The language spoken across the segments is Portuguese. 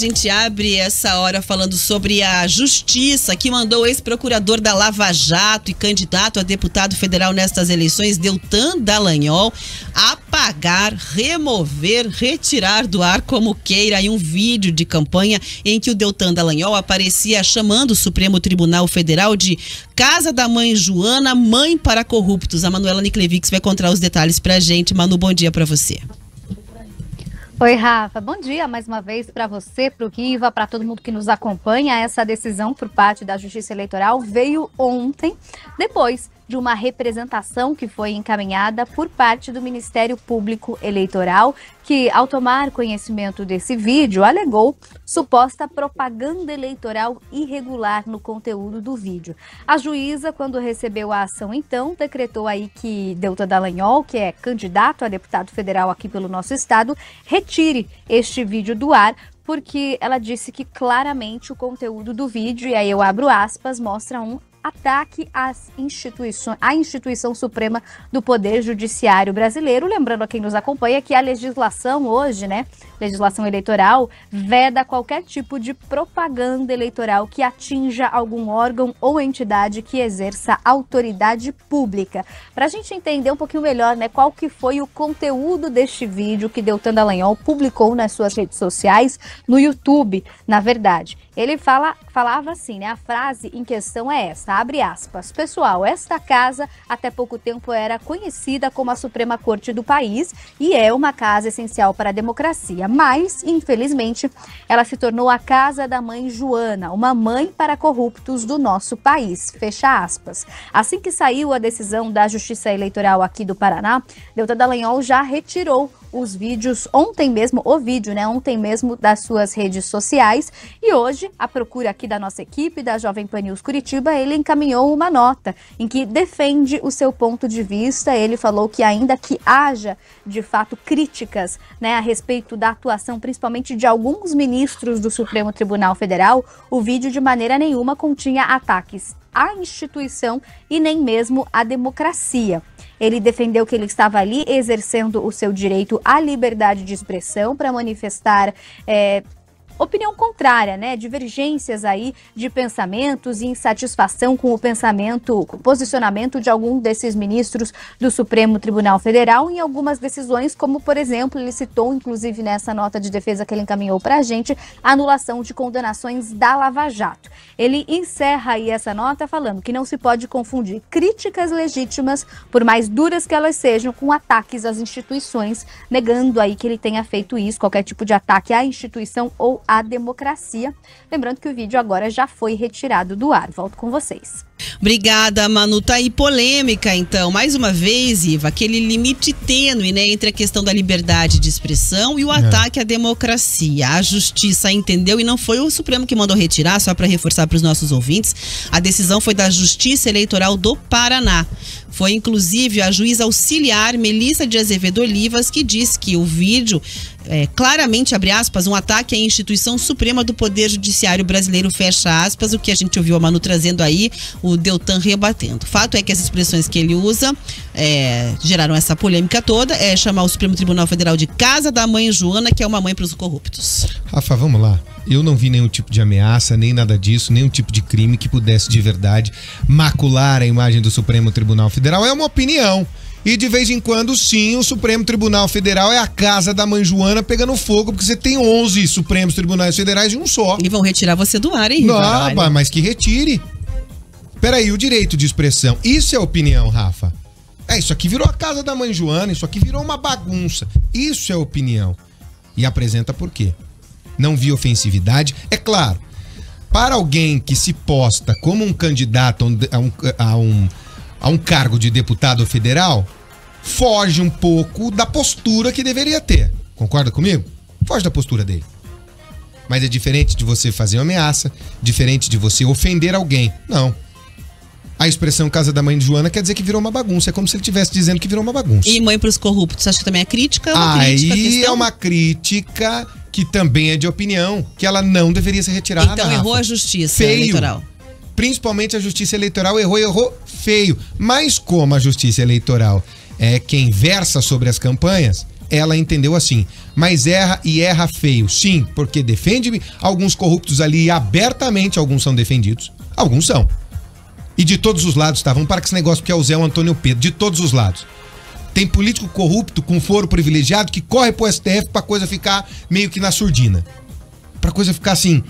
gente abre essa hora falando sobre a justiça que mandou o ex-procurador da Lava Jato e candidato a deputado federal nestas eleições, Deltan Dallagnol, apagar, remover, retirar do ar como queira um vídeo de campanha em que o Deltan Dallagnol aparecia chamando o Supremo Tribunal Federal de Casa da Mãe Joana, mãe para corruptos. A Manuela Niclevix vai contar os detalhes pra gente. Manu, bom dia pra você. Oi, Rafa. Bom dia mais uma vez para você, para o Riva, para todo mundo que nos acompanha. Essa decisão por parte da Justiça Eleitoral veio ontem, depois de uma representação que foi encaminhada por parte do Ministério Público Eleitoral, que, ao tomar conhecimento desse vídeo, alegou suposta propaganda eleitoral irregular no conteúdo do vídeo. A juíza, quando recebeu a ação, então, decretou aí que Deltan Dallagnol, que é candidato a deputado federal aqui pelo nosso estado, retire este vídeo do ar, porque ela disse que claramente o conteúdo do vídeo, e aí eu abro aspas, mostra um ataque à instituição suprema do Poder Judiciário brasileiro. Lembrando a quem nos acompanha que a legislação hoje, legislação eleitoral, veda qualquer tipo de propaganda eleitoral que atinja algum órgão ou entidade que exerça autoridade pública. Para a gente entender um pouquinho melhor, qual que foi o conteúdo deste vídeo que Deltan Dallagnol publicou nas suas redes sociais, no YouTube, na verdade. Ele falava assim, a frase em questão é essa, abre aspas, pessoal, esta casa até pouco tempo era conhecida como a Suprema Corte do país e é uma casa essencial para a democracia, mas, infelizmente, ela se tornou a casa da mãe Joana, uma mãe para corruptos do nosso país, fecha aspas. Assim que saiu a decisão da Justiça Eleitoral aqui do Paraná, Deltan Dallagnol já retirou os vídeos ontem mesmo, ontem mesmo das suas redes sociais, e hoje, a procura aqui da nossa equipe, da Jovem Pan News Curitiba, ele encaminhou uma nota em que defende o seu ponto de vista. Ele falou que ainda que haja, de fato, críticas, a respeito da atuação, principalmente de alguns ministros do Supremo Tribunal Federal, o vídeo de maneira nenhuma continha ataques à instituição e nem mesmo à democracia. Ele defendeu que ele estava ali exercendo o seu direito à liberdade de expressão para manifestar opinião contrária, divergências aí de pensamentos e insatisfação com o posicionamento de algum desses ministros do Supremo Tribunal Federal em algumas decisões, como, por exemplo, ele citou, inclusive nessa nota de defesa que ele encaminhou para a gente, a anulação de condenações da Lava Jato. Ele encerra aí essa nota falando que não se pode confundir críticas legítimas, por mais duras que elas sejam, com ataques às instituições, negando aí que ele tenha feito isso, qualquer tipo de ataque à instituição ou à democracia. Lembrando que o vídeo agora já foi retirado do ar. Volto com vocês. Obrigada, Manu. Tá aí polêmica, então. Mais uma vez, Iva, aquele limite tênue, entre a questão da liberdade de expressão e o ataque à democracia. A justiça entendeu e não foi o Supremo que mandou retirar, só para reforçar para os nossos ouvintes. A decisão foi da Justiça Eleitoral do Paraná. Foi, inclusive, a juíza auxiliar Melissa de Azevedo Olivas que disse que o vídeo claramente, abre aspas, um ataque à instituição suprema do Poder Judiciário brasileiro, fecha aspas, o que a gente ouviu a Manu trazendo aí, o Deltan rebatendo. Fato é que as expressões que ele usa geraram essa polêmica toda, chamar o Supremo Tribunal Federal de Casa da Mãe Joana, que é uma mãe para os corruptos. Rafa, vamos lá. Eu não vi nenhum tipo de ameaça, nem nada disso, nenhum tipo de crime que pudesse de verdade macular a imagem do Supremo Tribunal Federal. É uma opinião. E de vez em quando, sim, o Supremo Tribunal Federal é a casa da mãe Joana pegando fogo, porque você tem 11 Supremos Tribunais Federais e um só. E vão retirar você do ar, hein? Não, mas que retire. Peraí, o direito de expressão. Isso é opinião, Rafa. Isso aqui virou a casa da mãe Joana, isso aqui virou uma bagunça. Isso é opinião. E apresenta por quê? Não vi ofensividade. É claro, para alguém que se posta como um candidato a um cargo de deputado federal, foge um pouco da postura que deveria ter. Concorda comigo? Foge da postura dele. Mas é diferente de você fazer uma ameaça, diferente de você ofender alguém. Não. A expressão casa da mãe de Joana quer dizer que virou uma bagunça. É como se ele estivesse dizendo que virou uma bagunça. E mãe pros corruptos, acho que também é crítica? Aí é uma crítica que também é de opinião, que ela não deveria ser retirada. Então errou a justiça eleitoral. Principalmente a justiça eleitoral errou feio. Mas como a justiça eleitoral é quem versa sobre as campanhas, ela entendeu assim. Mas erra e erra feio. Sim, porque defende alguns corruptos ali abertamente, alguns são defendidos. Alguns são. E de todos os lados, tá? Vamos parar com esse negócio porque é o Zé Antônio Pedro. De todos os lados. Tem político corrupto com foro privilegiado que corre pro STF pra coisa ficar meio que na surdina. Pra coisa ficar assim,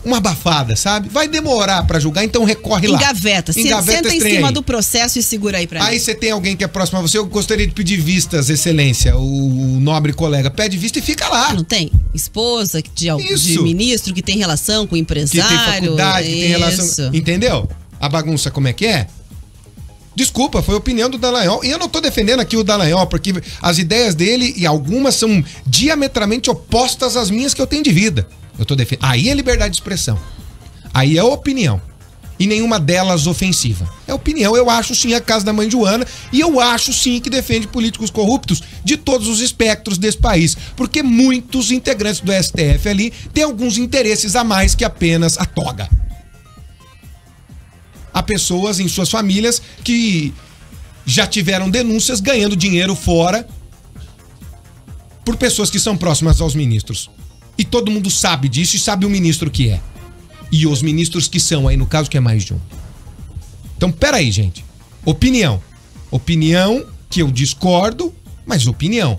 uma abafada, sabe? Vai demorar pra julgar, então recorre lá. Engaveta. Senta em cima do processo e segura aí pra mim. Aí você tem alguém que é próximo a você, eu gostaria de pedir vistas, excelência, o nobre colega. Pede vista e fica lá. Não tem? Esposa de ministro que tem relação com o empresário. Que tem faculdade, que tem relação... Entendeu? A bagunça como é que é? Desculpa, foi a opinião do Dallagnol. E eu não tô defendendo aqui o Dallagnol, porque as ideias dele, e algumas são diametralmente opostas às minhas que eu tenho de vida. Eu tô defendendo. Aí é liberdade de expressão. Aí é opinião. E nenhuma delas ofensiva. É opinião. Eu acho sim a casa da mãe Joana. E eu acho sim que defende políticos corruptos de todos os espectros desse país. Porque muitos integrantes do STF ali têm alguns interesses a mais que apenas a toga. Há pessoas em suas famílias que já tiveram denúncias ganhando dinheiro fora por pessoas que são próximas aos ministros. E todo mundo sabe disso e sabe o ministro que é. E os ministros que são, aí no caso que é mais de um. Então, peraí, gente. Opinião. Opinião que eu discordo, mas opinião.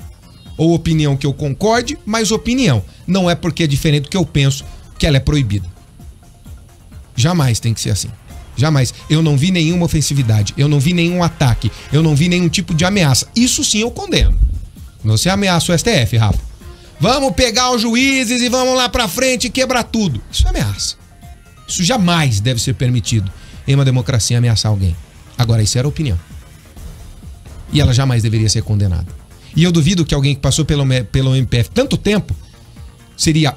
Ou opinião que eu concorde, mas opinião. Não é porque é diferente do que eu penso que ela é proibida. Jamais tem que ser assim. Jamais. Eu não vi nenhuma ofensividade, eu não vi nenhum ataque, eu não vi nenhum tipo de ameaça. Isso sim eu condeno. Você ameaça o STF, Rafa. Vamos pegar os juízes e vamos lá pra frente e quebrar tudo. Isso é ameaça. Isso jamais deve ser permitido em uma democracia ameaçar alguém. Agora, isso era opinião. E ela jamais deveria ser condenada. E eu duvido que alguém que passou pelo MPF tanto tempo seria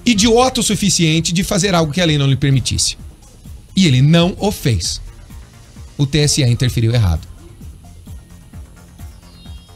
idiota o suficiente de fazer algo que a lei não lhe permitisse. E ele não o fez. O TSE interferiu errado.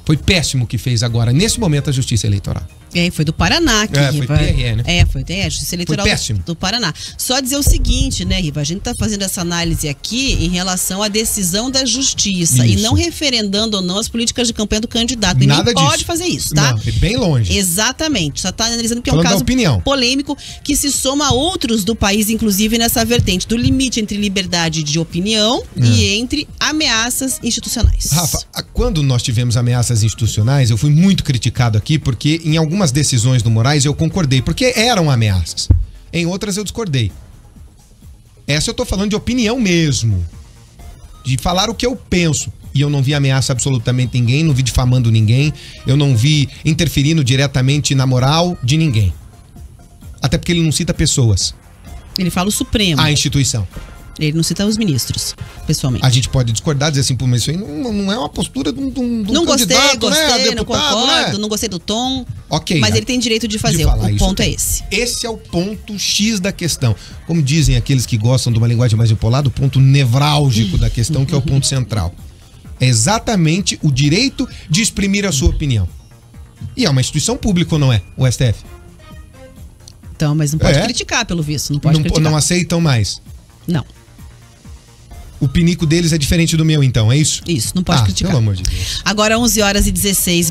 Foi péssimo o que fez agora, nesse momento, a Justiça Eleitoral. Foi do Paraná aqui, Riva. Foi TRE, né? Foi TRE, Justiça Eleitoral do Paraná. Só dizer o seguinte, né, Riva? A gente tá fazendo essa análise aqui em relação à decisão da Justiça. Isso. E não referendando ou não as políticas de campanha do candidato. E nada nem disso. Pode fazer isso, tá? Não, é bem longe. Exatamente. Só tá analisando que é um caso polêmico que se soma a outros do país, inclusive nessa vertente do limite entre liberdade de opinião e entre ameaças institucionais. Rafa, quando nós tivemos ameaças institucionais, eu fui muito criticado aqui porque em algumas decisões do Moraes eu concordei, porque eram ameaças. Em outras eu discordei. Essa eu tô falando de opinião mesmo. De falar o que eu penso. E eu não vi ameaça absolutamente ninguém, não vi difamando ninguém, eu não vi interferindo diretamente na moral de ninguém. Até porque ele não cita pessoas. Ele fala o Supremo. A instituição. Ele não cita os ministros, pessoalmente. A gente pode discordar, dizer assim, pô, mas isso aí não é uma postura de um não candidato, gostei, né? Deputado, não concordo, né? Não gostei do tom. Ok. Mas ele tem direito de fazer, o ponto é esse. Esse é o ponto X da questão. Como dizem aqueles que gostam de uma linguagem mais empolada, o ponto nevrálgico da questão, que é o ponto central. É exatamente o direito de exprimir a sua opinião. E é uma instituição pública ou não é? O STF? Então, mas não pode criticar, pelo visto. Não pode criticar. Não aceitam mais? Não. O pinico deles é diferente do meu, então, é isso? Isso, não pode criticar. Pelo amor de Deus. Agora 11h16.